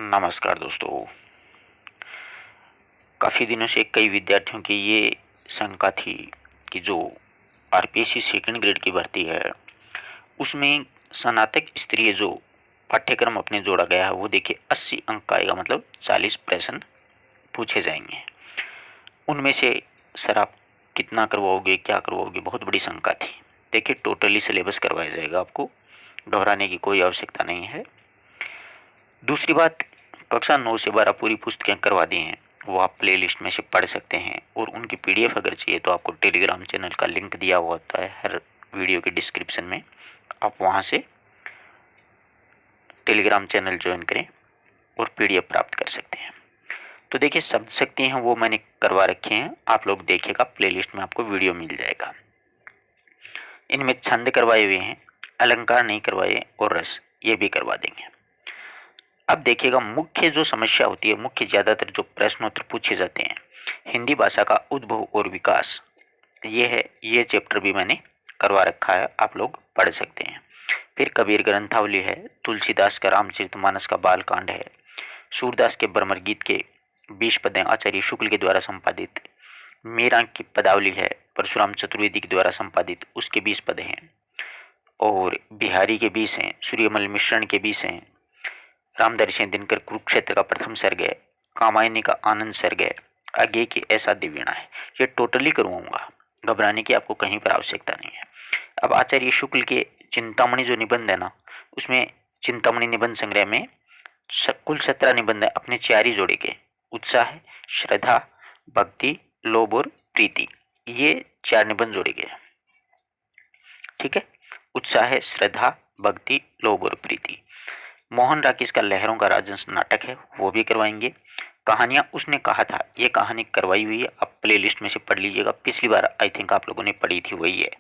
नमस्कार दोस्तों। काफ़ी दिनों से कई विद्यार्थियों की ये शंका थी कि जो आरपीएससी सेकंड ग्रेड की भर्ती है उसमें स्नातक स्तरीय जो पाठ्यक्रम अपने जोड़ा गया है वो देखिए 80 अंक का आएगा, मतलब 40 प्रश्न पूछे जाएंगे। उनमें से सर आप कितना करवाओगे, क्या करवाओगे, बहुत बड़ी शंका थी। देखिए टोटली सिलेबस करवाया जाएगा, आपको घबराने की कोई आवश्यकता नहीं है। दूसरी बात, कक्षा 9 से 12 पूरी पुस्तकें करवा दी हैं, वो आप प्ले लिस्ट में से पढ़ सकते हैं। और उनकी पीडीएफ अगर चाहिए तो आपको टेलीग्राम चैनल का लिंक दिया हुआ होता है हर वीडियो के डिस्क्रिप्शन में, आप वहाँ से टेलीग्राम चैनल ज्वाइन करें और पीडीएफ प्राप्त कर सकते हैं। तो देखिए शब्द शक्ति हैं वो मैंने करवा रखे हैं, आप लोग देखिएगा प्ले लिस्ट में आपको वीडियो मिल जाएगा। इनमें छंद करवाए हुए हैं, अलंकार नहीं करवाए, और रस ये भी करवा देंगे। अब देखिएगा मुख्य जो समस्या होती है, मुख्य ज्यादातर जो प्रश्नोत्तर पूछे जाते हैं, हिंदी भाषा का उद्भव और विकास, ये है। ये चैप्टर भी मैंने करवा रखा है, आप लोग पढ़ सकते हैं। फिर कबीर ग्रंथावली है, तुलसीदास का रामचरितमानस का बालकांड है, सूरदास के भ्रमर गीत के 20 पदें आचार्य शुक्ल के द्वारा संपादित, मीरा की पदावली है परशुराम चतुर्वेदी के द्वारा संपादित, उसके 20 पद हैं, और बिहारी के 20 हैं, सूर्यमल मिश्रण के 20 हैं, रामदर्शी दिनकर कुरुक्षेत्र का प्रथम सर्ग है, कामायनी का आनंद सर्ग है, आगे की ऐसा दिव्यणा है। ये टोटली करवाऊंगा, घबराने की आपको कहीं पर आवश्यकता नहीं है। अब आचार्य शुक्ल के चिंतामणि जो निबंध है ना, उसमें चिंतामणि निबंध संग्रह में कुल 17 निबंध है, अपने 4 ही जोड़े के, उत्साह, श्रद्धा, भक्ति, लोभ और प्रीति, ये 4 निबंध जोड़े गए। ठीक है, उत्साह, श्रद्धा, भक्ति, लोभ और प्रीति। मोहन राकेश का लहरों का राजहंस नाटक है, वो भी करवाएंगे। कहानियां उसने कहा था, ये कहानी करवाई हुई है, आप प्ले लिस्ट में से पढ़ लीजिएगा। पिछली बार आई थिंक आप लोगों ने पढ़ी थी, वही है।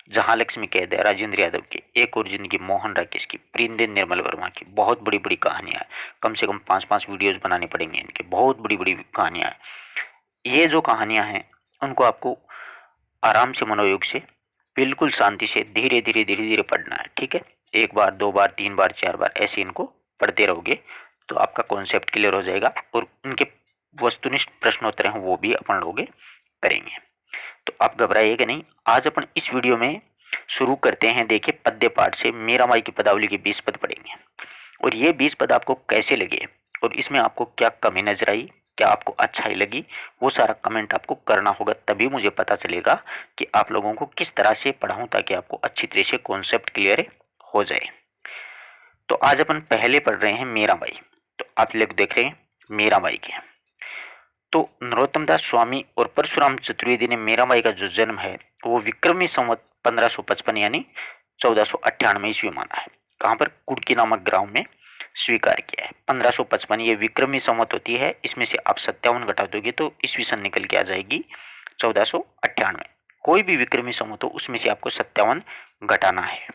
जहां लक्ष्मी कैद है, राजेंद्र यादव की, एक और जिंदगी मोहन राकेश की, प्रिंदेन निर्मल वर्मा की, बहुत बड़ी बड़ी कहानियां हैं। कम से कम 5-5 वीडियोज बनाने पड़ेंगे इनके, बहुत बड़ी बड़ी कहानियां हैं। ये जो कहानियां हैं उनको आपको आराम से, मनोयोग से, बिल्कुल शांति से, धीरे धीरे धीरे धीरे पढ़ना है। ठीक है, 1 बार 2 बार 3 बार 4 बार ऐसे इनको पढ़ते रहोगे तो आपका कॉन्सेप्ट क्लियर हो जाएगा, और उनके वस्तुनिष्ठ प्रश्नोत्तर हैं वो भी अपन लोग करेंगे। तो आप घबराइएगा नहीं। आज अपन इस वीडियो में शुरू करते हैं। देखिए पद्य पाठ से मीराबाई की पदावली के 20 पद पढ़ेंगे, और ये 20 पद आपको कैसे लगे और इसमें आपको क्या कमी नजर आई, क्या आपको अच्छाई लगी, वो सारा कमेंट आपको करना होगा, तभी मुझे पता चलेगा कि आप लोगों को किस तरह से पढ़ाऊं ताकि आपको अच्छी तरह से कॉन्सेप्ट क्लियर हो जाए। तो आज अपन पहले पढ़ रहे हैं मीराबाई। तो आप लोग देख रहे हैं मीराबाई के। तो नरोत्तम दास स्वामी और परशुराम चतुर्वेदी ने मीराबाई का जो जन्म है वो विक्रमी संवत 1555 यानी 1498 ईस्वी माना है। कहाँ पर? कुड़की नामक ग्राम में स्वीकार किया है। 1555 ये विक्रमी संवत होती है, इसमें से आप 57 घटा दोगे तो ईस्वी सन निकल के आ जाएगी 1498। कोई भी विक्रमी संवत हो उसमें से आपको 57 घटाना है।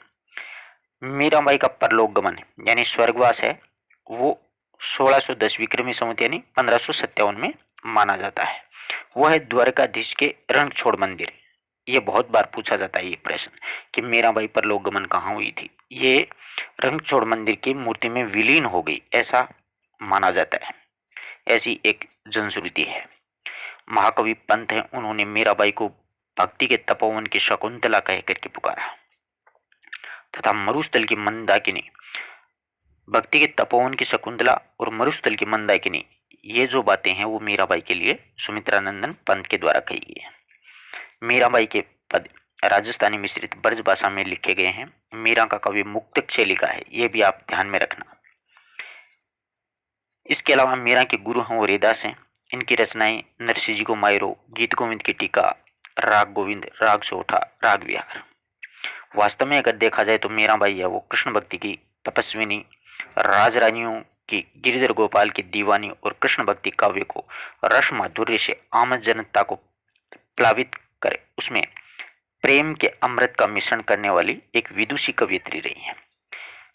मीराबाई का परलोक गमन यानी स्वर्गवास है वो 1610 विक्रमी संवत यानी 1557 में माना जाता है। वो है द्वारकाधीश के रणछोड़ मंदिर। ये बहुत बार पूछा जाता है ये प्रश्न कि मीराबाई परलोक गमन कहाँ हुई थी। ये रणछोड़ मंदिर की मूर्ति में विलीन हो गई ऐसा माना जाता है, ऐसी एक जनश्रुति है। महाकवि पंत है, उन्होंने मीराबाई को भक्ति के तपोवन की शकुंतला कह करके पुकारा तथा मरुस्थल की मंदाकिनी, भक्ति के तपोवन की शकुंतला और मरुस्थल की मंदाकिनी, ये जो बातें हैं वो मीराबाई के लिए सुमित्रानंदन पंत के द्वारा कही गई है। मीराबाई के पद राजस्थानी मिश्रित ब्रज भाषा में लिखे गए हैं। मीरा का कवि मुक्तक से लिखा है, ये भी आप ध्यान में रखना। इसके अलावा मीरा के गुरु हैं वो रेदास हैं। इनकी रचनाएं नरसिंह जी को मायरो, गीत गोविंद की टीका, राग गोविंद, राग सोठा, राग विहार। वास्तव में अगर देखा जाए तो मीराबाई है वो कृष्ण भक्ति की तपस्विनी, राजरानियों की गिरिधर गोपाल की दीवानी और कृष्ण भक्ति काव्य को रस माधुर्य से आम जनता को प्लावित कर उसमें प्रेम के अमृत का मिश्रण करने वाली एक विदुषी कवियत्री रही है।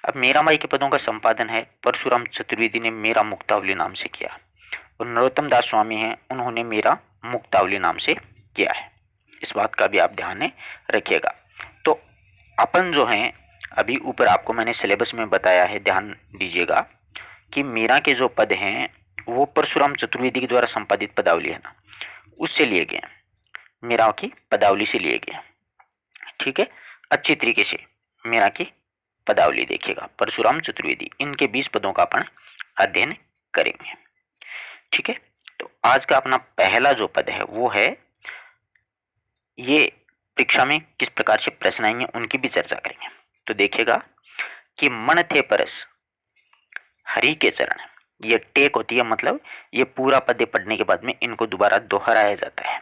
अब मीराबाई के पदों का संपादन है परशुराम चतुर्वेदी ने मेरा मुक्तावली नाम से किया, और नरोत्तम दास स्वामी हैं उन्होंने मेरा मुक्तावली नाम से किया है। इस बात का भी आप ध्यान रखिएगा। तो अपन जो हैं अभी ऊपर आपको मैंने सिलेबस में बताया है, ध्यान दीजिएगा कि मीरा के जो पद हैं वो परशुराम चतुर्वेदी के द्वारा संपादित पदावली है ना, उससे लिए गए, मीरा की पदावली से लिए गए। ठीक है, अच्छी तरीके से मीरा की पदावली देखिएगा, परशुराम चतुर्वेदी, इनके 20 पदों का अपन अध्ययन करेंगे। ठीक है, तो आज का अपना पहला जो पद है वो है, ये परीक्षा में किस प्रकार से प्रश्न आएंगे उनकी भी चर्चा करेंगे। तो देखिएगा कि मन थे परस हरि के चरण, ये टेक होती है, मतलब ये पूरा पद पढ़ने के बाद में इनको दोबारा दोहराया जाता है।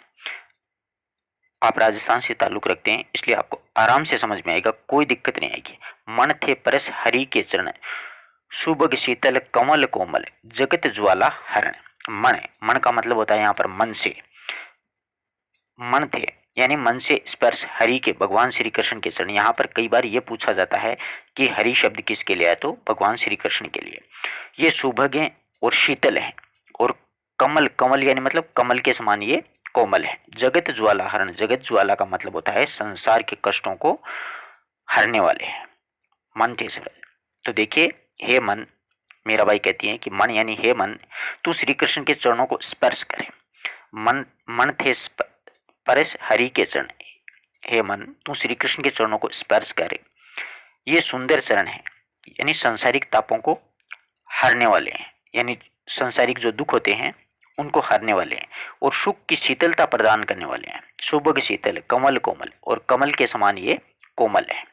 आप राजस्थान से ताल्लुक रखते हैं इसलिए आपको आराम से समझ में आएगा, कोई दिक्कत नहीं आएगी। मन थे परस हरि के चरण, सुबह शीतल कमल कोमल, जगत ज्वाला हरण। मन का मतलब होता है यहाँ पर मन से, मन थे यानी मन से स्पर्श हरि के, भगवान श्री कृष्ण के चरण। यहाँ पर कई बार यह पूछा जाता है कि हरि शब्द किसके लिए है, तो भगवान श्री कृष्ण के लिए। ये सुभग हैं और शीतल हैं, और कमल, कमल यानी मतलब कमल के समान ये कोमल है। जगत ज्वाला हरण, जगत ज्वाला का मतलब होता है संसार के कष्टों को हरने वाले हैं। मन थे सरल। तो देखिए, हे मन, मेरा भाई कहती है कि मन यानी हे मन, तू श्री कृष्ण के चरणों को स्पर्श करे। मन थे परस हरि के चरण, हे मन तू श्री कृष्ण के चरणों को स्पर्श करे। ये सुंदर चरण है, यानी सांसारिक तापों को हरने वाले हैं, यानी सांसारिक जो दुख होते हैं उनको हरने वाले हैं, और सुख की शीतलता प्रदान करने वाले हैं। सुभग शीतल कमल कोमल, और कमल के समान ये कोमल है।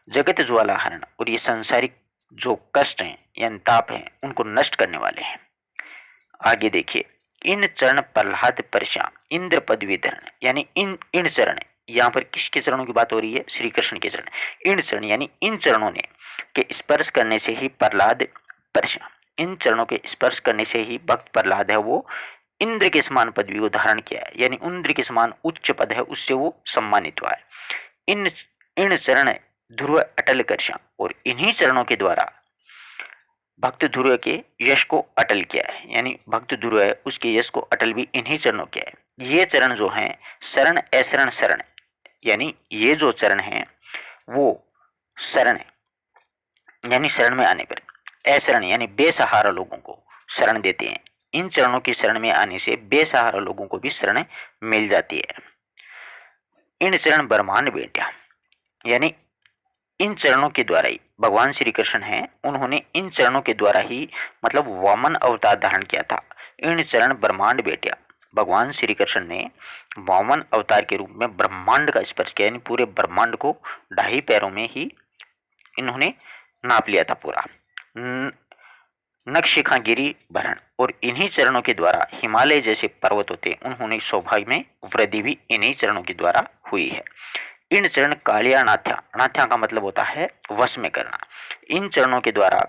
जगत ज्वाला हरण, और ये सांसारिक जो कष्ट हैं या ताप हैं उनको नष्ट करने वाले हैं। आगे देखिए, इन चरण प्रहलाद परशा इंद्र पदवी धरण, यानी इन चरण, यहाँ पर किसके चरणों की बात हो रही है, श्री कृष्ण के चरण। इन चरण यानी इन चरणों ने के स्पर्श करने से ही प्रहलाद परशा, इन चरणों के स्पर्श करने से ही भक्त प्रहलाद है वो इंद्र के समान पदवी को धारण किया है, यानी इंद्र के समान उच्च पद है उससे वो सम्मानित हुआ है। इन इन चरण ध्रुव अटल कर्षा, और इन्हीं चरणों के द्वारा भक्त ध्रुव के यश को अटल किया है, यानी भक्त ध्रुव है उसके यश को अटल भी इन्हीं चरणों किया है। ये चरण जो हैं शरण अशरण शरण, यानी ये जो चरण हैं वो शरण यानी शरण में आने पर, अशरण यानी बेसहारा लोगों को शरण देते हैं। इन चरणों की शरण में आने से बेसहारा लोगों को भी शरण मिल जाती है। इन चरण ब्रह्मांड बेटा, यानी इन चरणों के द्वारा ही भगवान श्री कृष्ण हैं, उन्होंने इन चरणों के द्वारा ही मतलब वामन अवतार धारण किया था। इन चरण ब्रह्मांड बेटिया, भगवान श्री कृष्ण ने वामन अवतार के रूप में ब्रह्मांड का स्पर्श किया, यानी पूरे ब्रह्मांड को 2.5 पैरों में ही इन्होंने नाप लिया था पूरा। नखशिखा गिरी भरण, और इन्हीं चरणों के द्वारा हिमालय जैसे पर्वत होते उन्होंने सौभाग्य में वृद्धि भी इन्हीं चरणों के द्वारा हुई है। इन चरण कालिया नाथ्या, नाथ्या का मतलब होता है वश में करना। इन चरणों के द्वारा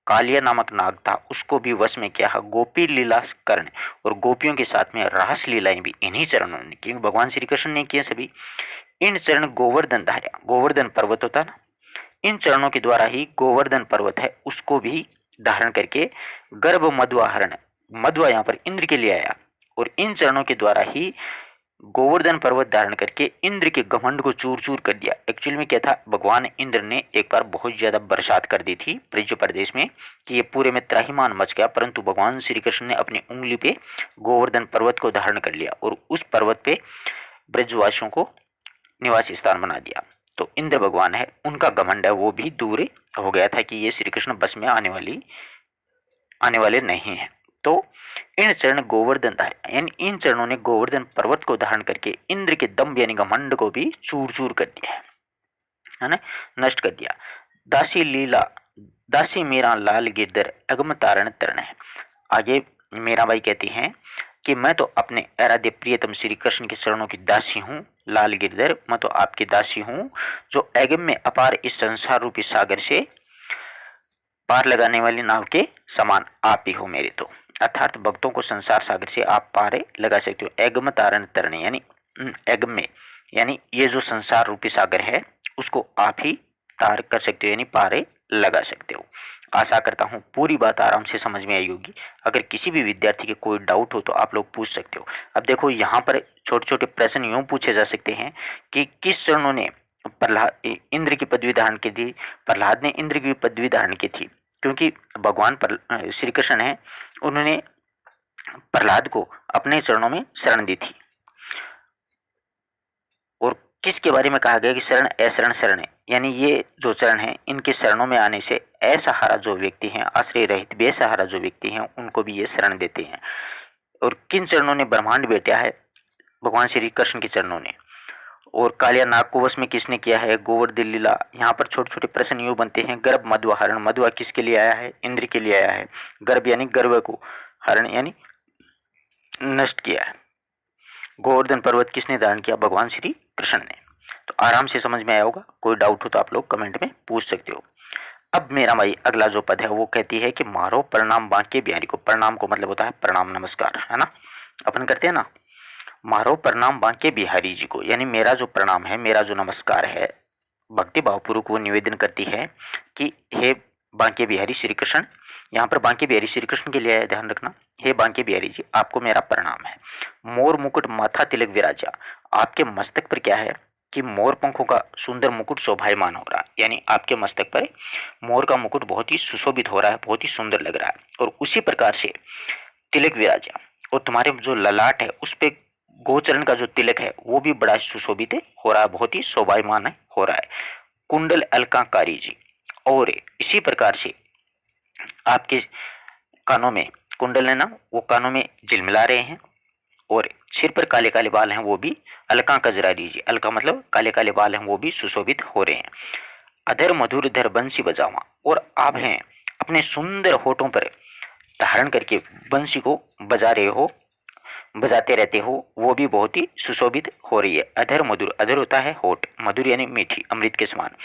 कालिया नामक नाग था उसको भी वश में किया है। गोपी लीला कर्ण, और गोपियों के साथ में रास लीलाएं भी इन्हीं चरणों ने की, भगवान श्री कृष्ण ने किए सभी। इन चरण गोवर्धन धार्या, गोवर्धन पर्वत होता ना, इन चरणों के द्वारा ही गोवर्धन पर्वत है उसको भी धारण करके गर्भ मधुआ हरण, मधुआ यहाँ पर इंद्र के लिए आया, और इन चरणों के द्वारा ही गोवर्धन पर्वत धारण करके इंद्र के घमंड को चूर चूर कर दिया। एक्चुअल में क्या था, भगवान इंद्र ने एक बार बहुत ज्यादा बरसात कर दी थी ब्रज प्रदेश में कि ये पूरे में त्राहिमाम मच गया, परंतु भगवान श्री कृष्ण ने अपनी उंगली पे गोवर्धन पर्वत को धारण कर लिया और उस पर्वत पे ब्रजवासियों को निवासी स्थान बना दिया। तो इंद्र भगवान है, उनका घमंड है वो भी दूर हो गया था कि ये श्री कृष्ण बस में आने वाले नहीं है। तो इन चरण गोवर्धन धार्य, यानी इन चरणों ने गोवर्धन पर्वत को धारण करके इंद्र के दम्भ यानी घमंड को भी चूर चूर कर दिया है ना, नष्ट कर दिया। दासी लीला, दासी मेरा लाल गिरधर अगम तारण तरण है। आगे मीरा बाई कहती हैं कि मैं तो अपने आराध्य प्रियतम श्री कृष्ण के चरणों की दासी हूँ, लाल गिरधर मैं तो आपकी दासी हूँ, जो अगम में अपार इस संसार रूपी सागर से पार लगाने वाली नाव के समान आप ही हो मेरे। तो अर्थात भक्तों को संसार सागर से आप पार लगा सकते हो। एगम तारण तरण, यानी एगम में, यानी ये जो संसार रूपी सागर है उसको आप ही तार कर सकते हो, यानी पार लगा सकते हो। आशा करता हूँ पूरी बात आराम से समझ में आई होगी। अगर किसी भी विद्यार्थी के कोई डाउट हो तो आप लोग पूछ सकते हो। अब देखो यहाँ पर छोटे छोटे प्रश्न यूं पूछे जा सकते हैं कि किस चरणों ने प्रहलाद इंद्र की पदवी धारण की थी, प्रहलाद ने इंद्र की पदवी धारण की थी, क्योंकि भगवान श्री कृष्ण है, उन्होंने प्रहलाद को अपने चरणों में शरण दी थी। और किसके बारे में कहा गया कि शरण अशरण शरण है, यानी ये जो चरण है इनके शरणों में आने से असहारा जो व्यक्ति हैं, आश्रय रहित बेसहारा जो व्यक्ति हैं, उनको भी ये शरण देते हैं। और किन चरणों ने ब्रह्मांड बेटा है? भगवान श्री कृष्ण के चरणों ने। और कालिया नाग को वश में किसने किया है? गोवर्धन लीला। यहाँ पर छोटे छोटे प्रश्न यूँ बनते हैं। गर्भ मधुआ हरण, मधुआ किसके लिए आया है? इंद्र के लिए आया है। गर्भ यानी गर्भ को, हरण यानी नष्ट किया है। गोवर्धन पर्वत किसने धारण किया? भगवान श्री कृष्ण ने। तो आराम से समझ में आया होगा। कोई डाउट हो तो आप लोग कमेंट में पूछ सकते हो। अब मेरा भाई अगला जो पद है वो कहती है कि मारो प्रणाम बांके बिहारी को। प्रणाम को मतलब होता है प्रणाम नमस्कार, है ना, अपन करते हैं ना। मारो प्रणाम बांके बिहारी जी को, यानी मेरा जो प्रणाम है, मेरा जो नमस्कार है, भक्ति भावपूर्वक वो निवेदन करती है कि हे बांके बिहारी श्री कृष्ण। यहाँ पर बांके बिहारी श्री कृष्ण के लिए है, ध्यान रखना। हे बांके बिहारी जी, आपको मेरा प्रणाम है। मोर मुकुट माथा तिलक विराजा, आपके मस्तक पर क्या है कि मोर पंखों का सुंदर मुकुट शोभायमान हो रहा है, यानी आपके मस्तक पर मोर का मुकुट बहुत ही सुशोभित हो रहा है, बहुत ही सुंदर लग रहा है। और उसी प्रकार से तिलक विराजा, और तुम्हारे जो ललाट है उस पे गोचरण का जो तिलक है वो भी बड़ा सुशोभित हो रहा है, बहुत ही शोभायमान हो रहा है। कुंडल अलंकारी जी, और इसी प्रकार से आपके कानों में कुंडल है ना, वो कानों में झिलमिला रहे हैं। और सिर पर काले काले बाल हैं, वो भी अलका कजरारी जी, अलका मतलब काले काले बाल हैं, वो भी सुशोभित हो रहे हैं। अधर मधुर धर बंसी बजावा, और आप हैं अपने सुंदर होठों पर धारण करके बंसी को बजा रहे हो, बजाते रहते हो, वो भी बहुत ही सुशोभित हो रही है। अधर मधुर, अधर होता है होठ, मधुर यानी मीठी, अमृत के समान।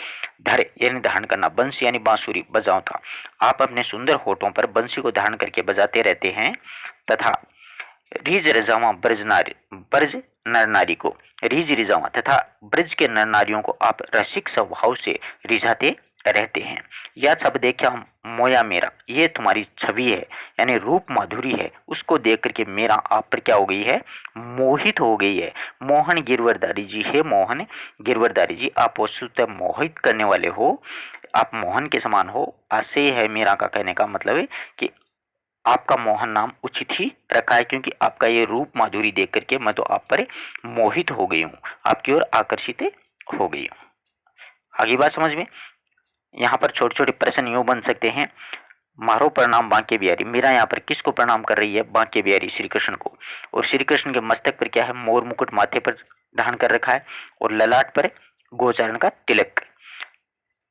धर यानी धारण करना, बंसी यानी बांसुरी बजाओ था। आप अपने सुंदर होठों पर बंसी को धारण करके बजाते रहते हैं। तथा रीज रिजावा ब्रज नारी, ब्रज नर नारी को, रीज रिजावा तथा ब्रज के नर नारियों को आप रसिक स्वभाव से रिझाते रहते हैं। यह सब देखा मोया मेरा, ये तुम्हारी छवि है यानी रूप माधुरी है, उसको देख करके मेरा आप पर क्या हो गई है? मोहित हो गई है। मोहन गिरवरधारी जी, है मोहन गिरवरधारी जी, आप वस्तुतः मोहित करने वाले हो, आप मोहन के समान हो। ऐसे है मेरा का कहने का मतलब है कि आपका मोहन नाम उचित ही रखा है, क्योंकि आपका ये रूप माधुरी देख करके मैं तो आप पर मोहित हो गई हूँ, आपकी ओर आकर्षित हो गई हूँ। आगे बात समझ में। यहाँ पर छोटे छोटे प्रश्न यूँ बन सकते हैं। मारो प्रणाम बांके बिहारी, मीरा यहाँ पर किसको प्रणाम कर रही है? बांके बिहारी श्री कृष्ण को। और श्री कृष्ण के मस्तक पर क्या है? मोर मुकुट माथे पर धारण कर रखा है, और ललाट पर गोचारण का तिलक।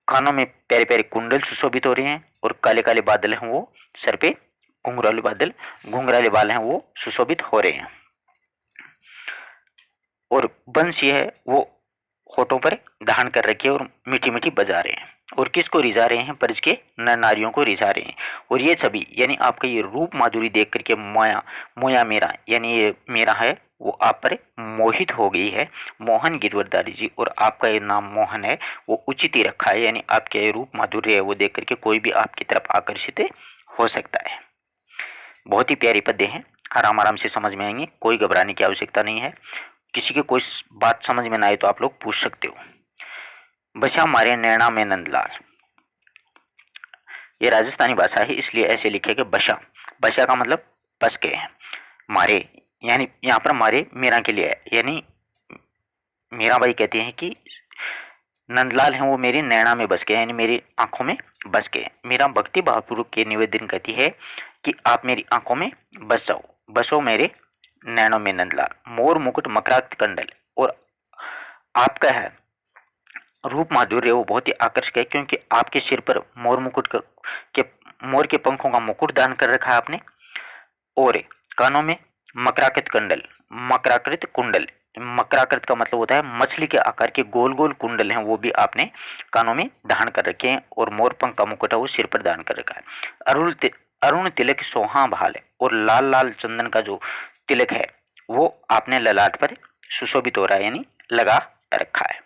कानों में प्यारे प्यारे कुंडल सुशोभित हो रहे हैं, और काले काले बादल हैं वो सर पे, घुंघराले बादल, घुंघराले बाल हैं वो सुशोभित हो रहे हैं। और बंसी है वो होठों पर धारण कर रखी है और मीठी मीठी बजा रहे हैं। और किसको रिझा रहे हैं? ब्रज के नर नारियों को रिझा रहे हैं। और ये छवि यानी आपका ये रूप माधुरी देख करके मोया, मोया मेरा यानी ये मेरा है वो आप पर मोहित हो गई है। मोहन गिरवरधारी जी, और आपका ये नाम मोहन है वो उचित ही रखा है, यानी आपके ये रूप माधुर्य है वो देख करके कोई भी आपकी तरफ आकर्षित हो सकता है। बहुत ही प्यारी पद्य हैं, आराम आराम से समझ में आएंगे, कोई घबराने की आवश्यकता नहीं है। किसी की कोई बात समझ में ना आए तो आप लोग पूछ सकते हो। बसा मारे नैना में नंदलाल, ये राजस्थानी भाषा है इसलिए ऐसे लिखे कि बशा, बशा का मतलब बस के हैं। मारे यानी यहाँ पर मारे मीरा के लिए है, यानी मीरा बाई कहती हैं कि नंदलाल हैं वो मेरी नैना में बस गए, यानी मेरी आंखों में बस गए। मीरा भक्ति भावपूर्वक के निवेदन कहती है कि आप मेरी आंखों में बस जाओ, बसो मेरे नैनों में नंदलाल। मोर मुकुट मकराक्त कंडल, और आपका है रूप माधुर्य वो बहुत ही आकर्षक है, क्योंकि आपके सिर पर मोर मुकुट के मोर के पंखों का मुकुट दान कर रखा है आपने। और कानों में मकराकृत कंडल, मकराकृत कुंडल, मकराकृत का मतलब होता है मछली के आकार के गोल गोल कुंडल हैं, वो भी आपने कानों में धारण कर रखे हैं। और मोरपंख का मुकुट है वो सिर पर धारण कर रखा है। अरुण तिलक सोहा भाल है, और लाल लाल चंदन का जो तिलक है वो आपने ललाट पर सुशोभित हो रहा है, यानी लगा रखा है।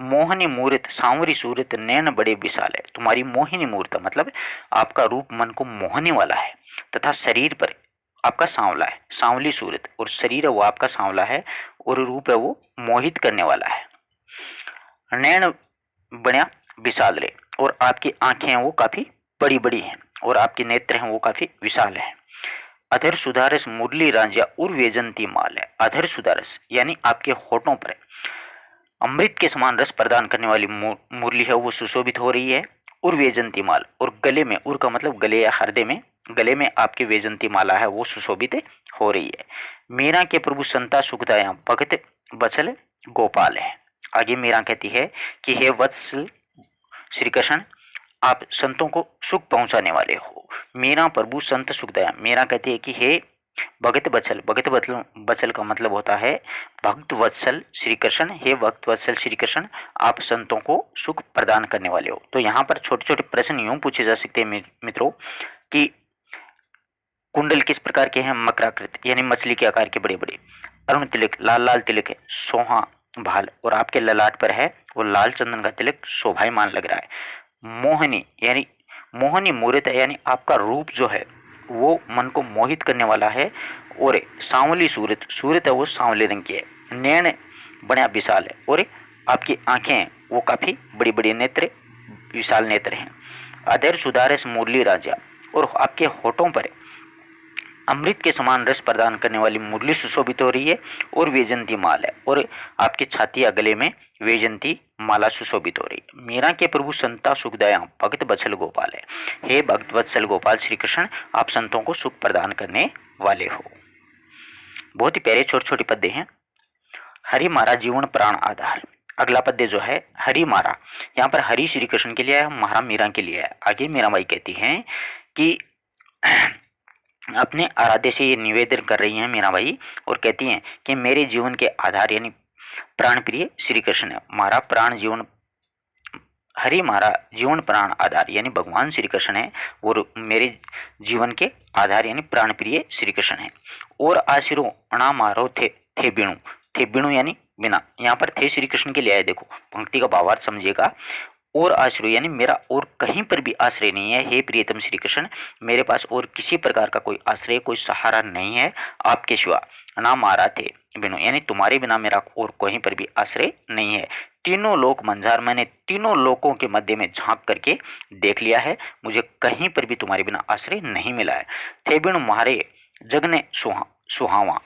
मोहिनी मूर्त सांवरी सूरत नैन बड़े विशाल है, तुम्हारी मोहिनी मूर्त मतलब आपका रूप मन को मोहने वाला है। तथा शरीर पर आपका सांवला है, सांवली सूरत, और शरीर है वो आपका सांवला है, और रूप है वो मोहित करने वाला है। नैन बड़ा विशाल रे, और आपकी आंखें हैं वो काफी बड़ी बड़ी हैं। और आपके नेत्र हैं वो काफी विशाल है। अधर सुधारस मुरली रांझा उर वेजंती माल है। अधर सुधारस यानी आपके होठों पर अमृत के समान रस प्रदान करने वाली मुरली है वो सुशोभित हो रही है। उर वेजंती माल, और गले में, उर का मतलब गले या हृदय में, गले में आपके वेजंती माला है वो सुशोभित हो रही है। मीरा के प्रभु संता सुखदाया भगत बचल गोपाल है। आगे मीरा कहती है कि हे वत्सल श्री कृष्ण, आप संतों को सुख पहुंचाने वाले हो। मीरा प्रभु संत सुखदया। मीरा कहती है कि हे भगत बचल, भगत बचल, बचल का मतलब होता है भक्त वत्सल श्री कृष्ण। हे भक्त वत्सल श्री कृष्ण, आप संतों को सुख प्रदान करने वाले हो। तो यहाँ पर छोटे छोटे प्रश्न यूं पूछे जा सकते हैं मित्रों कि कुंडल किस प्रकार के हैं? मकराकृत यानी मछली के आकार के बड़े बड़े। अरुण तिलक, लाल लाल तिलक है। सोहा भाल, और आपके ललाट पर है वो लाल चंदन का तिलक शोभायमान लग रहा है। मोहनी यानी मोहनी मूर्त है, यानी आपका रूप जो है वो मन को मोहित करने वाला है। और सांवली सूरत, सूरत है वो सांवले रंग की है। नैन बड़ा विशाल है, और आपकी आंखें हैं वो काफी बड़ी बड़ी नेत्र, विशाल नेत्र हैं। अधर सुधारस मुरली राजा, और आपके होठों पर अमृत के समान रस प्रदान करने वाली मुरली सुशोभित हो रही है। और वेजंती माल है, और आपकी छाती या गले में वेजंती माला सुशोभित हो रही है। मीरा के प्रभु संता सुखदया भक्त बत्सल गोपाल है। हे भक्त वत्सल गोपाल श्री कृष्ण, आप संतों को सुख प्रदान करने वाले हो। बहुत ही प्यारे छोटे छोटे पद्य हैं। हरि मारा जीवन प्राण आधार। अगला पद्य जो है हरि मारा, यहाँ पर हरि श्री कृष्ण के लिए है, मारा मीरा के लिए है। आगे मीराबाई कहती हैं कि अपने आराध्य से ये निवेदन कर रही हैं मीराबाई, और कहती हैं कि मेरे जीवन के आधार यानी प्राण प्रिय श्री कृष्ण है। मारा प्राण जीवन, हरि मारा जीवन प्राण आधार यानी भगवान श्री कृष्ण है, और मेरे जीवन के आधार यानी प्राण प्रिय श्री कृष्ण है। और आशिरो अणा मारो थे बिणु, थे बिणु यानी बिना, यहाँ पर थे श्री कृष्ण के लिए आए। देखो पंक्ति का भावार्थ समझिएगा। और आश्रय यानी मेरा और कहीं पर भी आश्रय नहीं है। हे प्रियतम श्री कृष्ण, मेरे पास और किसी प्रकार का कोई आश्रय, कोई सहारा नहीं है आपके सिवा। ना मारा थे बिनु यानी तुम्हारे बिना मेरा और कहीं पर भी आश्रय नहीं है। तीनों लोक मंझार, मैंने तीनों लोकों के मध्य में झांक करके देख लिया है, मुझे कहीं पर भी तुम्हारे बिना आश्रय नहीं मिला है। थे बिनु मारे जगने सुहावा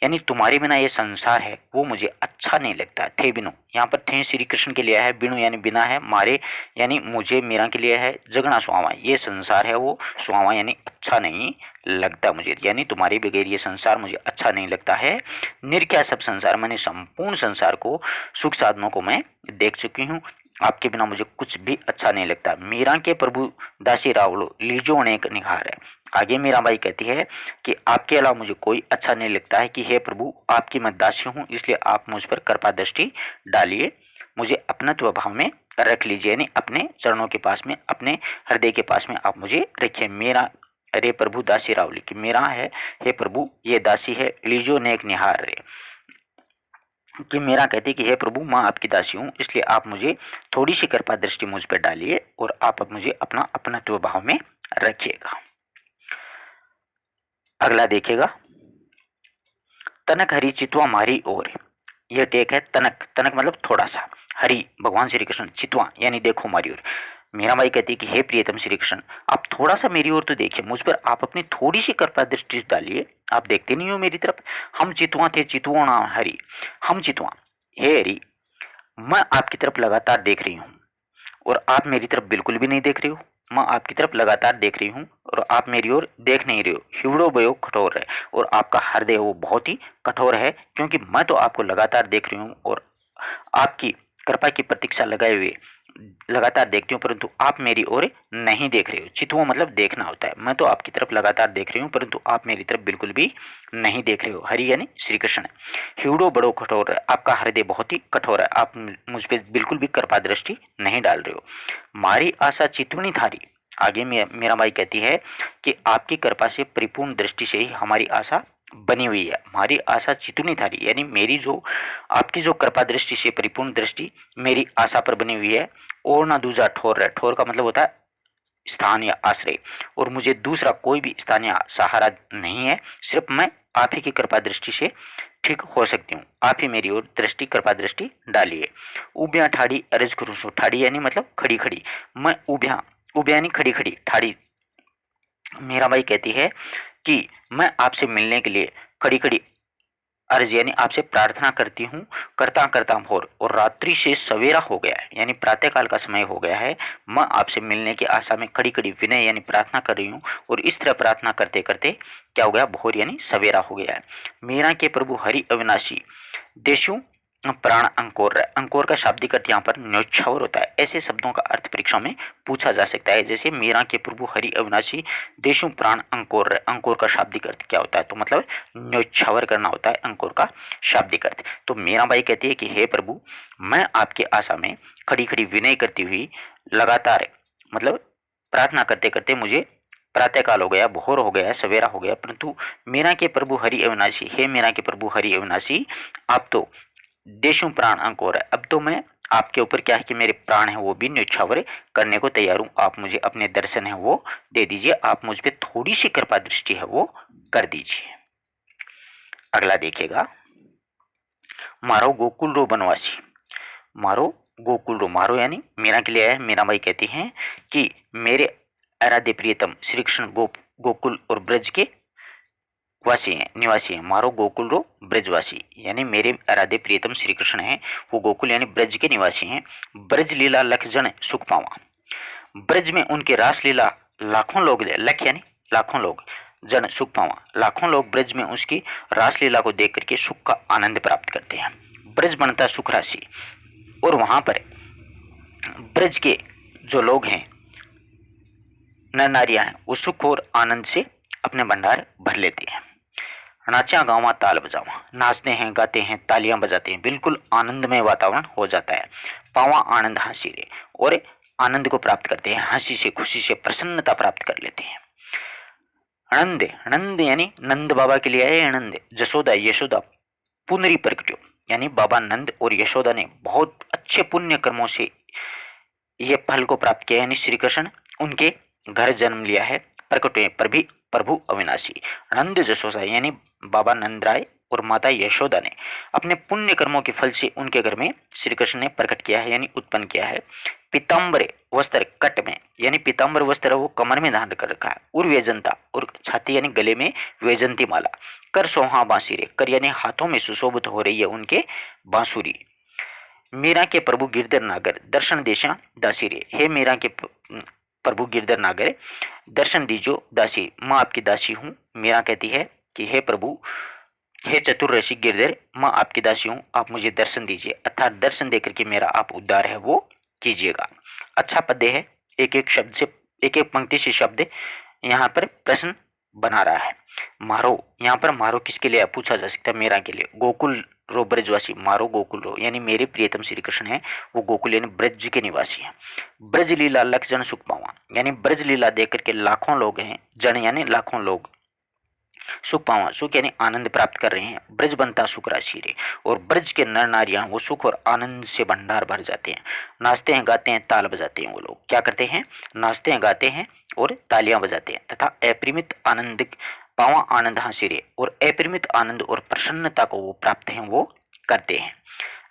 यानी तुम्हारे बिना ये संसार है वो मुझे अच्छा नहीं लगता। थे बिनु, यहाँ पर थे श्री कृष्ण के लिए है, बिनु यानी बिना है, मारे यानी मुझे मीरा के लिए है, जगना सुहावा ये संसार है वो सुहावा यानी अच्छा नहीं लगता मुझे, यानी तुम्हारे बगैर ये संसार मुझे अच्छा नहीं लगता है। निर्क्या सब संसार, मैंने संपूर्ण संसार को, सुख साधनों को मैं देख चुकी हूँ, आपके बिना मुझे कुछ भी अच्छा नहीं लगता। मीरा के प्रभु दासी रावलो लीजो अनेक निखार है। आगे मीराबाई कहती है कि आपके अलावा मुझे कोई अच्छा नहीं लगता है, कि हे प्रभु आपकी मैं दासी हूँ, इसलिए आप मुझ पर कृपा दृष्टि डालिए, मुझे अपनत्व भाव में रख लीजिए, यानी अपने चरणों के पास में, अपने हृदय के पास में आप मुझे रखिए। मेरा अरे प्रभु दासी रावली की मेरा है, हे प्रभु ये दासी है, लीजो नेक निहार रे, कि मेरा कहती कि हे प्रभु मैं आपकी दासी हूँ, इसलिए आप मुझे थोड़ी सी कृपा दृष्टि मुझ पर डालिए और आप मुझे अपना अपनत्व भाव में रखिएगा। अगला देखिएगा, तनक हरि चितवा मारी ओर। यह टेक है तनक, तनक मतलब थोड़ा सा, हरि भगवान श्री कृष्ण, चितवा यानी देखो हमारी ओर। मीराबाई कहती है कि हे प्रियतम श्री कृष्ण, आप थोड़ा सा मेरी ओर तो देखिए, मुझ पर आप अपनी थोड़ी सी कृपा दृष्टि डालिए, आप देखते नहीं हो मेरी तरफ। हम चितवा थे चितवा ना हरि, हम चितवा, हे हरि मैं आपकी तरफ लगातार देख रही हूँ और आप मेरी तरफ बिल्कुल भी नहीं देख रहे हो। मैं आपकी तरफ लगातार देख रही हूँ और आप मेरी ओर देख नहीं रहे हो। हिवड़ो बयो कठोर है, और आपका हृदय वो बहुत ही कठोर है, क्योंकि मैं तो आपको लगातार देख रही हूँ और आपकी कृपा की प्रतीक्षा लगाए हुए लगातार देखती हूँ, परंतु आप मेरी ओर नहीं देख रहे हो। चितुआ मतलब देखना होता है, मैं तो आपकी तरफ लगातार देख रही हूँ परंतु आप मेरी तरफ बिल्कुल भी नहीं देख रहे हो। हरि यानी श्री कृष्ण है। हिवड़ो बड़ो कठोर है, आपका हृदय बहुत ही कठोर है, आप मुझ पर बिल्कुल भी कृपा दृष्टि नहीं डाल रहे हो। मारी आशा चितवनी थारी, आगे मेरा भाई कहती है कि आपकी कृपा से परिपूर्ण दृष्टि से ही हमारी आशा बनी हुई है। हमारी आशा चितुनी थारी यानी मेरी जो आपकी जो कृपा दृष्टि से परिपूर्ण दृष्टि मेरी आशा पर बनी हुई है। और ना दूजा ठोर है, ठोर का मतलब होता है स्थान या आश्रय, और मुझे दूसरा कोई भी स्थान या सहारा नहीं है, सिर्फ मैं आप ही की कृपा दृष्टि से ठीक हो सकती हूँ। आप ही मेरी ओर दृष्टि कृपा दृष्टि डालिए। उब्या ठाड़ी अरज करूँ, ठाड़ी यानी मतलब खड़ी खड़ी, मैं उब्या, उब्या यानी खड़ी खड़ी, ठाड़ी मीराबाई कहती है कि मैं आपसे मिलने के लिए खड़ी खड़ी अर्ज यानी आपसे प्रार्थना करती हूँ, करता करता भोर और रात्रि से सवेरा हो गया है, यानी प्रातःकाल का समय हो गया है। मैं आपसे मिलने की आशा में खड़ी खड़ी विनय यानी प्रार्थना कर रही हूँ, और इस तरह प्रार्थना करते करते क्या हो गया, भोर यानी सवेरा हो गया है। मीरा के प्रभु हरि अविनाशी देशु प्राण अंकोर। अंकोर का शाब्दिक अर्थ यहाँ पर न्योछावर होता है। ऐसे शब्दों का अर्थ परीक्षा में पूछा जा सकता है, जैसे मीरा के प्रभु हरि अविनाशी देशु प्राण अंकोर। अंकोर का शाब्दिक अर्थ क्या होता है, तो मतलब न्योछावर करना होता है अंकोर का शाब्दिक अर्थ। तो मीराबाई कहती है कि हे प्रभु, मैं आपके आशा में खड़ी खड़ी विनय करती हुई लगातार मतलब प्रार्थना करते करते मुझे प्रातःकाल हो गया, भोर हो गया, सवेरा हो गया, परंतु मीरा के प्रभु हरि अविनाशी, हे मीरा के प्रभु हरि अविनाशी, आप तो देशों प्राण अंकोर है। अब तो मैं आपके ऊपर क्या है कि मेरे प्राण है वो भी न्यौछावर करने को तैयार हूँ। आप मुझे अपने दर्शन है वो दे दीजिए, आप मुझ पे थोड़ी सी कृपा दृष्टि है वो कर दीजिए। अगला देखिएगा, मारो गोकुल रो बनवासी। मारो गोकुल रो, मारो यानी मीरा के लिए है। मीराबाई कहती हैं कि मेरे आराध्य प्रियतम श्री कृष्ण गोकुल और ब्रज के वासी हैं, निवासी हैं। मारो गोकुल रो ब्रजवासी, यानी मेरे आराध्य प्रियतम श्री कृष्ण हैं, वो गोकुल यानी ब्रज के निवासी हैं। ब्रज लीला लख जन सुख पावा। ब्रज में उनके रास लीला लाखों लोग, लख यानी लाखों लोग, जन सुख पावा, लाखों लोग ब्रज में उसकी रासलीला को देख करके सुख का आनंद प्राप्त करते हैं। ब्रज बनता सुख राशि, और वहां पर ब्रज के जो लोग हैं, नर नारियां हैं, वो सुख और आनंद से अपने भंडार भर लेते हैं। नाचा गावा ताल बजावा, नाचते हैं, गाते हैं, तालियां बजाते हैं, बिल्कुल आनंदमय वातावरण हो जाता है। पावा आनंद हंसी रे, और आनंद को प्राप्त करते हैं, हंसी से, खुशी से प्रसन्नता प्राप्त कर लेते हैं। आनंद, आनंद यानी नंद बाबा के लिए आए आनंद। जसोदा यशोदा पुनरी प्रगट्यो, यानी बाबा नंद और यशोदा ने बहुत अच्छे पुण्य कर्मों से ये फल को प्राप्त किया, यानी श्री कृष्ण उनके घर जन्म लिया है। प्रकट हुए प्रभु अविनाशी। नंद जसोदा यानी बाबा नंदराय और माता यशोदा ने अपने पुण्य कर्मों के फल से उनके घर में श्री कृष्ण ने प्रकट किया है, यानी उत्पन्न किया है। पीताम्बर वस्त्र कट में, यानी पीताम्बर वस्त्र वो कमर में धारण कर रखा है। और वेजंता, और छाती यानी गले में वेजंती माला। कर सोहा बांसुरी, कर यानी हाथों में सुशोभित हो रही है उनके बांसुरी। मीरा के प्रभु गिरधर नागर दर्शन देशा दासी रे, हे मीरा के प्रभु गिरधर नागर दर्शन दीजो दासी, मैं आपकी दासी हूँ। मीरा कहती है कि हे प्रभु, हे चतुर्रसी गिरधर, मैं आपकी दासी हूँ, आप मुझे दर्शन दीजिए, अर्थात दर्शन देकर के मेरा आप उद्धार है वो कीजिएगा। अच्छा पद्य है, एक एक शब्द से, एक एक पंक्ति से शब्द यहाँ पर प्रश्न बना रहा है। मारो, यहाँ पर मारो किसके लिए पूछा जा सकता है, मेरा के लिए। गोकुल रो ब्रजवासी, मारो गोकुल रो, यानी मेरे प्रियतम श्री कृष्ण है वो गोकुल यानी ब्रज के निवासी हैं। ब्रज लीला लख जन सुख पावा, यानी ब्रज लीला देख करके लाखों लोग हैं, जन यानी लाखों लोग, सुख पावा, सुख यानी आनंद प्राप्त कर रहे हैं। ब्रज बनता सुख राशि रे, और ब्रज के नर नारियां वो सुख और आनंद से भंडार भर जाते हैं। नाचते हैं, गाते हैं, ताल बजाते हैं। वो लोग क्या करते हैं, नाचते हैं, गाते हैं और तालियां बजाते हैं, तथा अपरिमित आनंद पावा आनंद हंसी रे, और अपरिमित आनंद और प्रसन्नता को वो प्राप्त हैं वो करते हैं।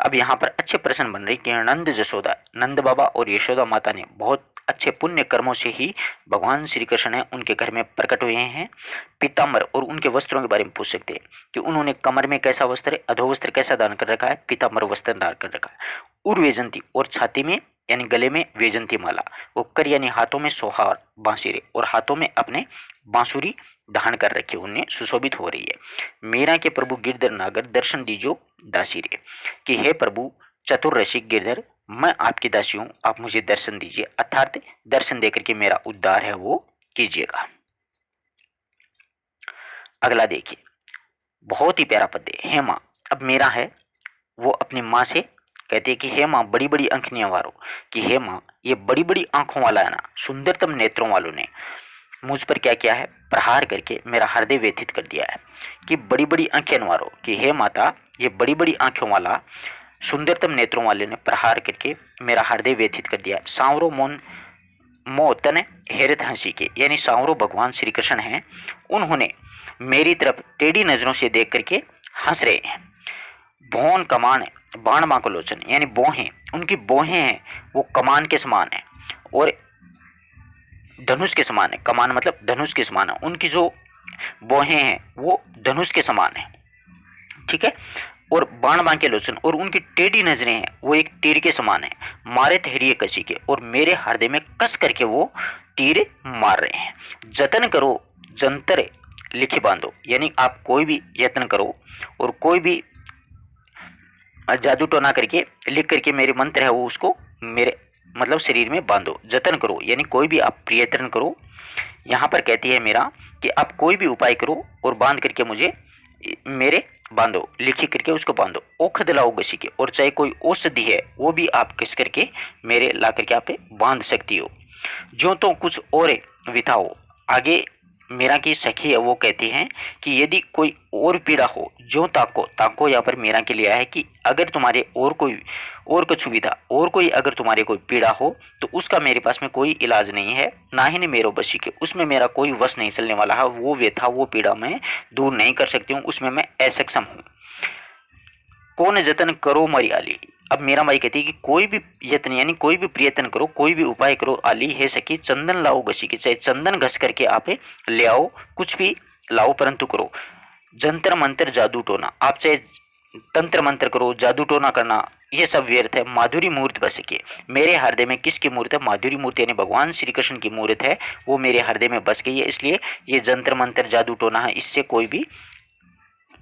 अब यहाँ पर अच्छे प्रश्न बन रहे कि नंद जसोदा, नंद बाबा और यशोदा माता ने बहुत अच्छे पुण्य कर्मों से ही भगवान श्री कृष्ण है उनके घर में प्रकट हुए हैं। पीताम्बर, और उनके वस्त्रों के बारे में पूछ सकते हैं कि उन्होंने कमर में कैसा वस्त्र है, अधोवस्त्र कैसा धारण कर रखा है, पीताम्बर वस्त्र धारण कर रखा है। उर वेजंती, और छाती में यानी गले में वेजंती माला। वो कर यानी हाथों में सोहार बांसुरी, और हाथों में अपने बांसुरी धारण कर रखी, उन्हें सुशोभित हो रही है। मीरा के प्रभु गिरधर नागर दर्शन दीजो दासी रे, कि हे प्रभु चतुर्रसिक गिरधर, मैं आपकी दासी हूँ, आप मुझे दर्शन दीजिए, अर्थात दर्शन देकर के मेरा उद्धार है वो कीजिएगा। अगला देखिए, बहुत ही प्यारा पद्य है। हे माँ, अब मेरा है वो अपनी माँ से कहती है कि हे माँ बड़ी बड़ी आंखनियां वालों, कि हे माँ ये बड़ी बड़ी आंखों वाला है ना, सुंदरतम नेत्रों वालों ने मुझ पर क्या किया है, प्रहार करके मेरा हृदय व्यथित कर दिया है। कि बड़ी बड़ी आंखें वालों, कि हे माता ये बड़ी बड़ी आंखों वाला सुंदरतम नेत्रों वाले ने प्रहार करके मेरा हृदय व्यथित कर दिया। सांवरो मोन मोतन हेरत हंसी के, यानी सांवरो भगवान श्री कृष्ण हैं, उन्होंने मेरी तरफ टेढ़ी नजरों से देख करके हंस रहे हैं। भौन कमान बाण माकलोचन, यानी बोहें, उनकी बोहें हैं वो कमान के समान है, और धनुष के समान है, कमान मतलब धनुष के समान है, उनकी जो भौहें हैं वो धनुष के समान है, ठीक है। और बाण बांके लोचन, और उनकी टेढ़ी नजरें हैं वो एक तीर के समान है, मारे धैर्य कसी के, और मेरे हृदय में कस करके वो तीर मार रहे हैं। जतन करो जंतर लिखी बांधो, यानी आप कोई भी यत्न करो और कोई भी जादू टोना करके लिख करके मेरे मंत्र है वो उसको मेरे मतलब शरीर में बांधो। जतन करो यानी कोई भी आप प्रयत्न करो। यहाँ पर कहती है मेरा कि आप कोई भी उपाय करो और बांध करके मुझे मेरे बांधो, लिखी करके उसको बांधो। औखद लाओ घसी के, और चाहे कोई औषधि है वो भी आप घिस करके मेरे ला करके आप बांध सकती हो। जो तो कुछ और विधा हो। आगे मीरा की सखी है वो कहती हैं कि यदि कोई और पीड़ा हो जो ताको, ताको यहाँ पर मीरा के लिए है कि अगर तुम्हारे और कोई और कुछ सुविधा और कोई अगर तुम्हारे कोई पीड़ा हो तो उसका मेरे पास में कोई इलाज नहीं है, ना ही ने मेरो बसी के, उसमें मेरा कोई वश नहीं चलने वाला है। वो व्यथा वो पीड़ा मैं दूर नहीं कर सकती हूँ, उसमें मैं असक्षम हूँ। कौन जतन करो मरी आली। अब मेरा माई कहती है कि कोई भी यत्न यानी कोई भी प्रयत्न करो, कोई भी उपाय करो। आली है सखी चंदन लाओ घसी के, चाहे चंदन घस करके आप ले आओ, कुछ भी लाओ परंतु करो। जंतर मंत्र जादू टोना, आप चाहे तंत्र मंत्र करो, जादू टोना करना ये सब व्यर्थ है। माधुरी मूर्त बस के, मेरे हृदय में किसकी मूर्त है? माधुरी मूर्ति यानी भगवान श्री कृष्ण की मूर्त है, वो मेरे हृदय में बस गई है। इसलिए ये जंतर मंत्र जादू टोना है, इससे कोई भी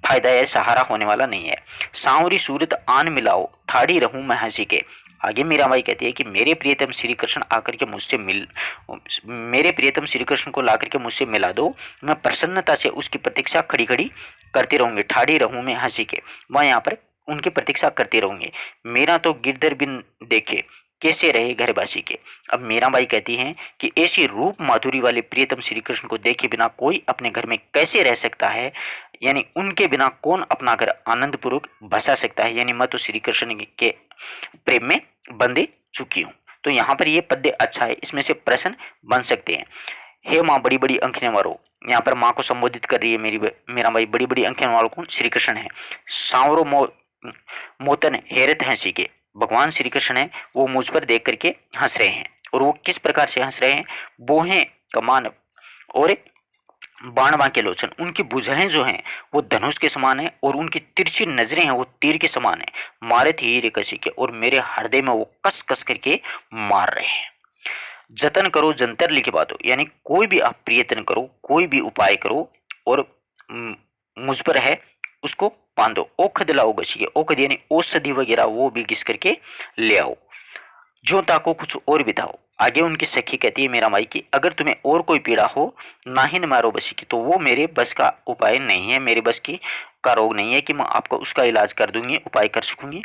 फायदा या सहारा होने वाला नहीं है। सांवरी सूरत आन मिलाओ ठाड़ी रहूं मैं हंसी के। आगे मीराबाई कहती है कि मेरे प्रियतम श्री कृष्ण आकर के मुझसे मिल, मेरे प्रियतम श्री कृष्ण को ला करके मुझसे मिला दो, मैं प्रसन्नता से उसकी प्रतीक्षा खड़ी खड़ी करती रहूंगी, ठाड़ी रहूं मैं हंसी के। वह यहाँ पर उनकी प्रतीक्षा करती रहूंगी। मेरा तो गिरधर बिन देखे कैसे रहे घरवासी के। अब मीराबाई कहती हैं कि ऐसी रूप माधुरी वाले प्रियतम श्री कृष्ण को देखे बिना कोई अपने घर में कैसे रह सकता है, यानी उनके बिना कौन अपना घर आनंद पूर्वक बसा सकता है। यानी मैं तो श्री कृष्ण के प्रेम में बंधे चुकी हूँ। तो यहाँ पर ये पद्य अच्छा है, इसमें से प्रश्न बन सकते हैं। हे माँ बड़ी बड़ी आंखें वालो, यहाँ पर माँ को संबोधित कर रही है मेरा भाई। बड़ी बड़ी आंखें वालों कौन? श्री कृष्ण है। सांवरो मोतन हैरत हंसी के, भगवान श्री कृष्ण है वो मुझ पर देख करके हंस रहे हैं। और वो किस प्रकार से हंस रहे हैं? बोहें कमान और बाण बांके लोचन, उनकी भुजाएं जो हैं वो धनुष के समान है और उनकी तिरछी नजरें हैं वो तीर के समान है। मारे थे हीरे कसी के, और मेरे हृदय में वो कस कस करके मार रहे हैं। जतन करो जंतर लिखे बातों, यानी कोई भी आप प्रयत्न करो, कोई भी उपाय करो और मुझ पर है उसको बांधो। औखद लाओ घसी के, औखद यानी औषधि वगैरह वो भी घिस करके ले आओ। जो ताको कुछ और बिताओ। आगे उनकी सखी कहती है मेरा माई की अगर तुम्हें और कोई पीड़ा हो ना ही न मारो बसी की, तो वो मेरे बस का उपाय नहीं है, मेरे बस की का रोग नहीं है कि मैं आपको उसका इलाज कर दूंगी, उपाय कर सकूंगी।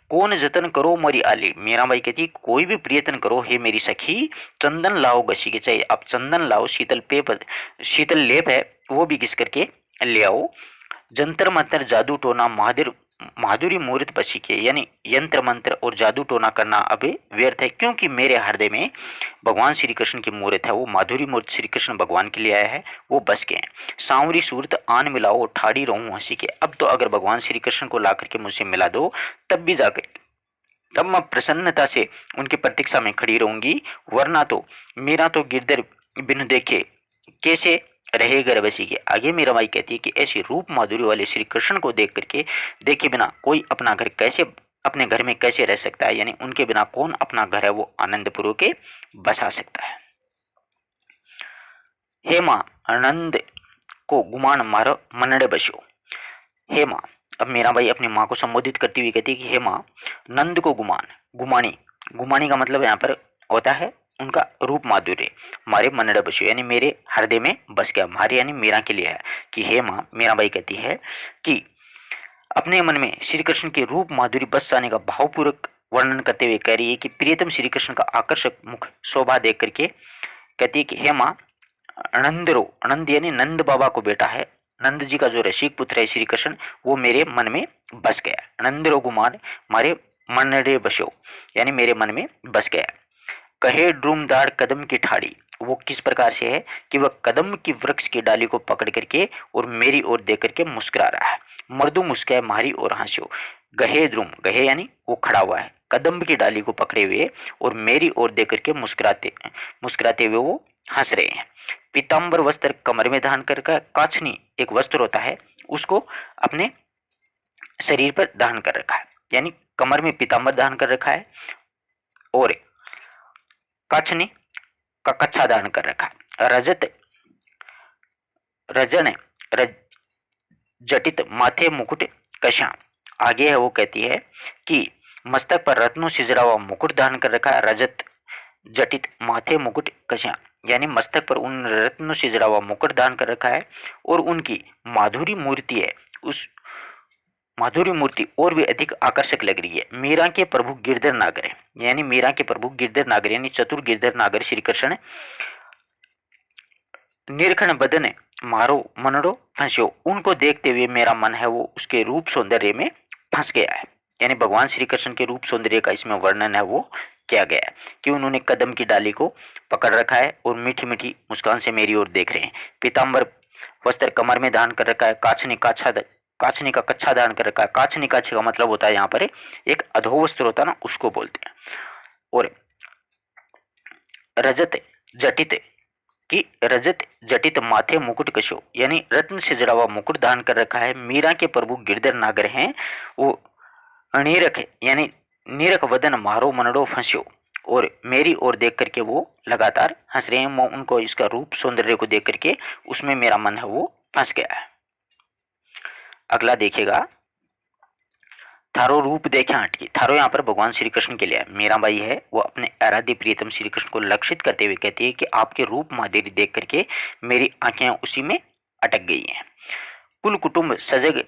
कौन जतन करो मरी आली। मेरा माई कहती कोई भी प्रयत्न करो हे मेरी सखी, चंदन लाओ घसी के, चाहिए आप चंदन लाओ, शीतल लेप है वो भी घिस करके ले आओ। जंतर मंत्र जादू टोना माधुरी मूर्त बसी के, यानी यंत्र मंत्र और जादू टोना करना अब व्यर्थ है, क्योंकि मेरे हृदय में भगवान श्री कृष्ण की मूर्त है, वो माधुरी मूर्त श्री कृष्ण भगवान के लिए आया है, वो बस के हैं। सांवरी सूरत आन मिलाओ ठाड़ी रहूं हंसी के। अब तो अगर भगवान श्री कृष्ण को ला करके मुझसे मिला दो तब भी जाकर, तब मैं प्रसन्नता से उनकी प्रतीक्षा में खड़ी रहूंगी, वरना तो मेरा तो गिरधर बिन देखे कैसे रहे गर्भवती के। आगे मीरा बाई कहती है कि ऐसी रूप माधुरी वाले श्री कृष्ण को देख करके देखे बिना कोई अपना घर कैसे, अपने घर में कैसे रह सकता है, यानी उनके बिना कौन अपना घर है वो आनंद पूर्वक के बसा सकता है। हे माँ आनंद को गुमान मारो मनड़े बसो। हे माँ, अब मीरा बाई अपनी माँ को संबोधित करती हुई कहती है कि हे माँ नंद को गुमान, गुमानी, गुमानी का मतलब यहाँ पर होता है उनका रूप माधुर्य। हमारे मनड़ा बसो यानी मेरे हृदय में बस गया, हमारे यानी मीरा के लिए है कि हे माँ। मीरा बाई कहती है कि अपने मन में श्री कृष्ण के रूप माधुरी बस जाने का भावपूर्वक वर्णन करते हुए कह रही है कि प्रियतम श्री कृष्ण का आकर्षक मुख शोभा देख करके कहती है कि हे माँ आनंदरो, आनंद यानी नंद बाबा को बेटा है, नंद जी का जो रसिक पुत्र है श्री कृष्ण, वो मेरे मन में बस गया। आनंदरो गुमान मारे मनरे बसो यानी मेरे मन में बस गया। कहे ड्रूमदार कदम की ठाड़ी, वो किस प्रकार से है कि वह कदम की वृक्ष की डाली को पकड़ करके और मेरी ओर देख करके मुस्कुरा रहा है। मर्दू मुस्काए मारी और हंसो। गहे ध्रुम, गहे यानी वो खड़ा हुआ है, कदम की डाली को पकड़े हुए और मेरी ओर देख करके मुस्कुराते मुस्कुराते हुए वो हंस रहे हैं। पीताम्बर वस्त्र कमर में धारण कर रखा है। काछनी एक वस्त्र होता है, उसको अपने शरीर पर धारण कर रखा है, यानी कमर में पीताम्बर धारण कर रखा है और काछनी का कच्छा धारण कर रखा है। रजत रजन रज, जटित माथे मुकुट कशा, आगे है वो कहती है कि मस्तक पर रत्नों से जड़ा हुआ मुकुट धारण कर रखा है। रजत जटित माथे मुकुट कशा, यानी मस्तक पर उन रत्नों से जड़ा हुआ मुकुट धारण कर रखा है और उनकी माधुरी मूर्ति है, उस माधुरी मूर्ति और भी अधिक आकर्षक लग रही है। मीरा के प्रभु गिरधर नागर है, यानी मीरा के प्रभु गिरधर नागर यानी चतुर गिरधर नागर श्री कृष्ण निरखण बदन मारो मनड़ो फंस्यो, उनको देखते हुए मेरा मन है वो उसके रूप सौंदर्य में फंस गया है। यानी भगवान श्री कृष्ण के रूप सौंदर्य का इसमें वर्णन है वो किया गया है कि उन्होंने कदम की डाली को पकड़ रखा है और मीठी मीठी मुस्कान से मेरी ओर देख रहे हैं। पीताम्बर वस्त्र कमर में धारण कर रखा है। काछनी का कच्छा धारण कर रखा है। काछनी काछे का मतलब होता है यहाँ पर एक अधो वस्त्र होता है ना, उसको बोलते हैं। और रजत जटित कि रजत जटित माथे मुकुट कशो, यानी रत्न से जड़ा हुआ मुकुट धारण कर रखा है। मीरा के प्रभु गिरधर नागर हैं, वो अनिरख यानी निरख वदन मारो मनड़ो फंस्यो, और मेरी ओर देख करके वो लगातार हंस रहे हैं। मैं उनको इसका रूप सौंदर्य को देख करके उसमें मेरा मन है वो फंस गया है। अगला देखिएगा, थारो रूप देखे हटकी। थारो यहाँ पर भगवान श्री कृष्ण के लिए है। मीराबाई है वो अपने आराध्य प्रियतम श्री कृष्ण को लक्षित करते हुए कहती है कि आपके रूप माधुर्य देख करके मेरी आंखें उसी में अटक गई हैं। कुल कुटुंब सजग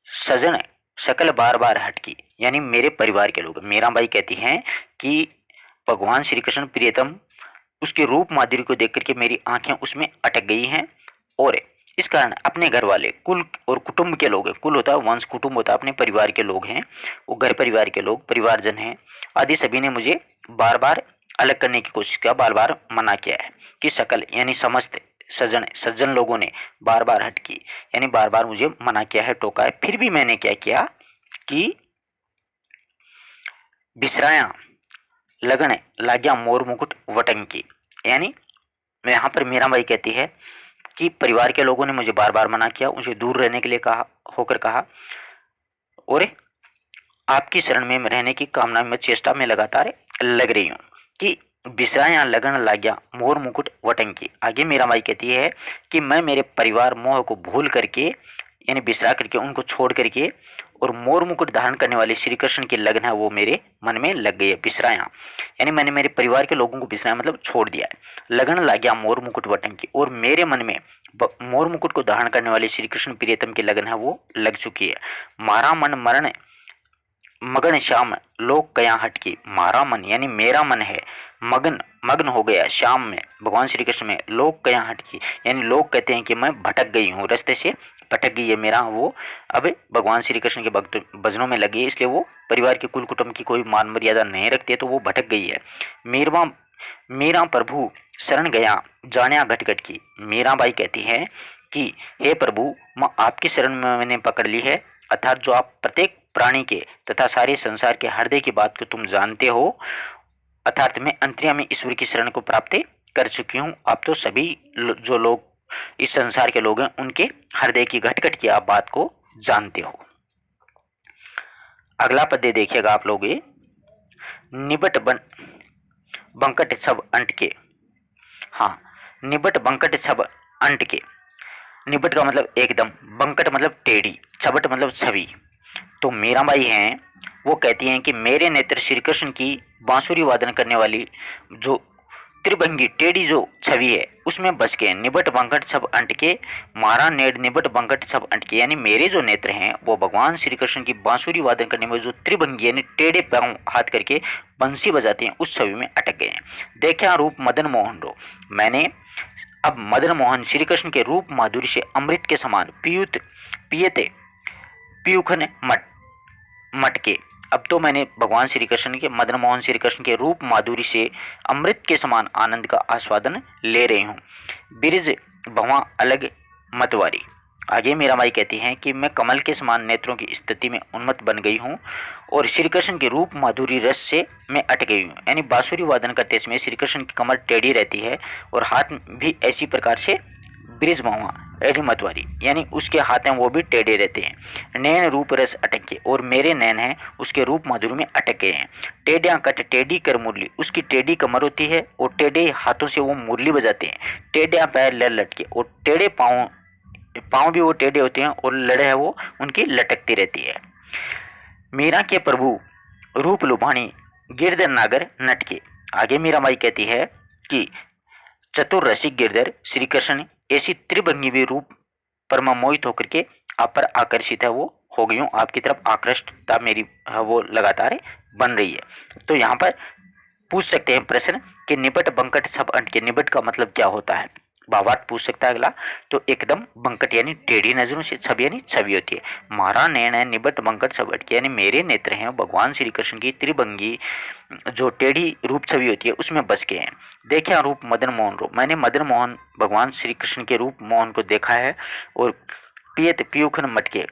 सजन सकल बार बार हटकी, यानी मेरे परिवार के लोग। मीराबाई कहती हैं कि भगवान श्री कृष्ण प्रियतम उसके रूप माधुर्य को देख करके मेरी आंखें उसमें अटक गई हैं और इस कारण अपने घर वाले कुल और कुटुंब के लोग हैं, कुल होता है वंश, कुटुंब होता है अपने परिवार के लोग हैं, वो घर परिवार के लोग परिवारजन हैं आदि सभी ने मुझे बार बार अलग करने की कोशिश किया, बार बार मना किया है कि सकल यानी समस्त सज्जन लोगों ने बार बार हट की, यानी बार बार मुझे मना किया है, टोका है। फिर भी मैंने क्या किया कि बिसराया लगन लाग्या मोर मुकुट वटंकी, यानी यहाँ पर मीराबाई कहती है कि परिवार के लोगों ने मुझे बार बार मना किया, मुझे दूर रहने के लिए कहा और आपकी शरण में रहने की कामना में चेष्टा में लगातार लग रही हूँ कि बिसराया लगन लाग्या मोर मुकुट वटंकी। आगे मीराबाई कहती है कि मैं मेरे परिवार मोह को भूल करके यानी बिसरा करके उनको छोड़ करके और मोर मुकुट धारण करने वाले श्री कृष्ण की लगन है वो मेरे मन में लग गई है। बिसराया यानी मैंने मेरे परिवार के लोगों को बिसराया मतलब छोड़ दिया है। लगन लाग्या मोर मुकुट वटंकी, और मेरे मन में मोर मुकुट को धारण करने वाले श्री कृष्ण प्रियतम की लगन है वो लग चुकी है। मारा मन मरण मगन श्याम लोक कया हटकी, मारा मन यानी मेरा मन है मगन मग्न हो गया श्याम में, भगवान श्री कृष्ण में, लोक कया हटकी यानी लोग कहते हैं कि मैं भटक गई हूँ, रास्ते से भटक गई है मेरा वो अब भगवान श्री कृष्ण के भक्त भजनों में लगी है, इसलिए वो परिवार के कुल कुटुंब की कोई मान मर्यादा नहीं रखती है, तो वो भटक गई है। मीरा प्रभु शरण गया जानिया घटघट की। मीराबाई कहती है कि हे प्रभु मैं आपकी शरण में मैंने पकड़ ली है, अर्थात जो आप प्रत्येक प्राणी के तथा सारे संसार के हृदय की बात को तुम जानते हो, अर्थात मैं अंतर्यामी ईश्वर की शरण को प्राप्त कर चुकी हूँ। आप तो सभी जो लोग इस संसार के लोग हैं उनके हृदय की घटघट की आप बात को जानते हो। अगला पद्य देखिएगा आप लोग, निबट बंकट सब अंट के। हाँ, निबट बंकट सब अंट के। निबट का मतलब एकदम, बंकट मतलब टेढ़ी, छबट मतलब छवि। तो मीराबाई हैं वो कहती हैं कि मेरे नेत्र श्री कृष्ण की बांसुरी वादन करने वाली जो त्रिभंगी टेढ़ी जो छवि है उसमें बस के। निबट बंकट सब अंट के, मारा नेड़ निबट बंकट सब अंट के, यानी मेरे जो नेत्र हैं वो भगवान श्री कृष्ण की बांसुरी वादन करने में जो त्रिभंगी यानी टेढ़े पांव हाथ करके बंसी बजाते हैं उस छवि में अटक गए हैं। देखा रूप मदन मोहन रो, मैंने अब मदन मोहन श्री कृष्ण के रूप माधुर्य से अमृत के समान पियते पीयूखन मटके। अब तो मैंने भगवान श्री कृष्ण के मदन मोहन श्री कृष्ण के रूप माधुरी से अमृत के समान आनंद का आस्वादन ले रही हूँ। बिरज भवा अलग मतवारी, आगे मीराबाई कहती हैं कि मैं कमल के समान नेत्रों की स्थिति में उन्मत्त बन गई हूँ और श्री कृष्ण के रूप माधुरी रस से मैं अट गई हूँ। यानी बांसुरी वादन करते समय श्री कृष्ण की कमर टेढ़ी रहती है और हाथ भी ऐसी प्रकार से ब्रिज महुआ यानी मतवारी, यानी उसके हाथ हैं वो भी टेढ़े रहते हैं। नैन रूप रस अटक के और मेरे नैन हैं उसके रूप माधुरी में अटक गए हैं। टेढ़ियाँ कट टेढ़ी कर मुरली, उसकी टेढ़ी कमर होती है और टेढ़े हाथों से वो मुरली बजाते हैं। टेढ़ियाँ पैर लड़ लटके और टेढ़े पाँव भी वो टेढ़े होते हैं और लड़े है वो उनकी लटकती रहती है। मीरा के प्रभु रूप लुभानी गिरधर नागर नटके। आगे मीराबाई कहती है कि चतुर रसिक गिरधर श्री कृष्ण ऐसी त्रिभंगी भी रूप पर मैं मोहित होकर के आप पर आकर्षित है वो हो गई हूँ, आपकी तरफ आकृष्टता मेरी वो लगातार बन रही है। तो यहाँ पर पूछ सकते हैं प्रश्न कि निबट बंकट सब अटके, निबट का मतलब क्या होता है, भावार्थ पूछ सकता है अगला। तो एकदम बंकट यानी टेढ़ी नजरों से छवि यानी छवि होती है। मारा नैन है निबट बंकट सब अटके, यानी मेरे नेत्र हैं भगवान श्री कृष्ण की त्रिभंगी जो टेढ़ी रूप छवि होती है उसमें बस गए हैं। देखा रूप मदन मोहन रूप, मैंने मदन मोहन भगवान श्री कृष्ण के रूप मोहन को देखा है और पियत पियुखन मटके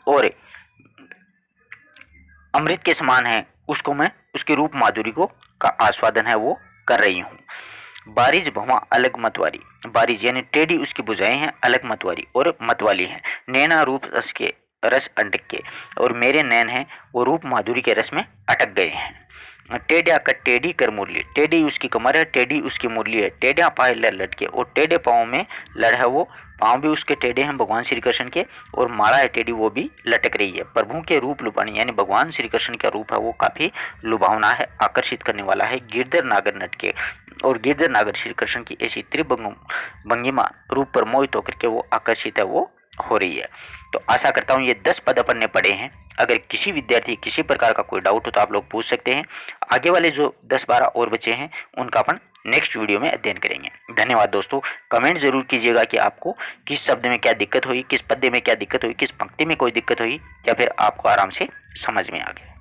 और अमृत के समान है उसको मैं उसके रूप माधुरी को का आस्वादन है वो कर रही हूँ। बारिज भवा अलग मतवारी, बारिज यानी टेढ़ी उसकी भुजाएं हैं, अलग मतवारी और मतवाली हैं। नैना रूप रस के रस अटक के और मेरे नैन हैं वो रूप माधुरी के रस में अटक गए हैं। टेढ़िया कट टेढ़ी कर मुरली, टेढ़ी उसकी कमर है टेढ़ी उसकी मुरली है। टेढ़िया पाए लड़ लटके और टेढ़े पाँव में लड़ है वो पाँव भी उसके टेढ़े हैं भगवान श्री कृष्ण के और माला है टेढ़ी वो भी लटक रही है। प्रभु के रूप लुभानी यानी भगवान श्री कृष्ण का रूप है वो काफ़ी लुभावना है, आकर्षित करने वाला है। गिरधर नागर नटके और गिरधर नागर श्री कृष्ण की ऐसी त्रिभंगिमा रूप पर मोहित होकर के वो आकर्षित है वो हो रही है। तो आशा करता हूँ ये 10 पद अपन ने पढ़े हैं। अगर किसी विद्यार्थी किसी प्रकार का कोई डाउट हो तो आप लोग पूछ सकते हैं। आगे वाले जो 10-12 और बचे हैं उनका अपन नेक्स्ट वीडियो में अध्ययन करेंगे। धन्यवाद दोस्तों। कमेंट जरूर कीजिएगा कि आपको किस शब्द में क्या दिक्कत हुई, किस पद्य में क्या दिक्कत हुई, किस पंक्ति में कोई दिक्कत हुई या फिर आपको आराम से समझ में आ गया।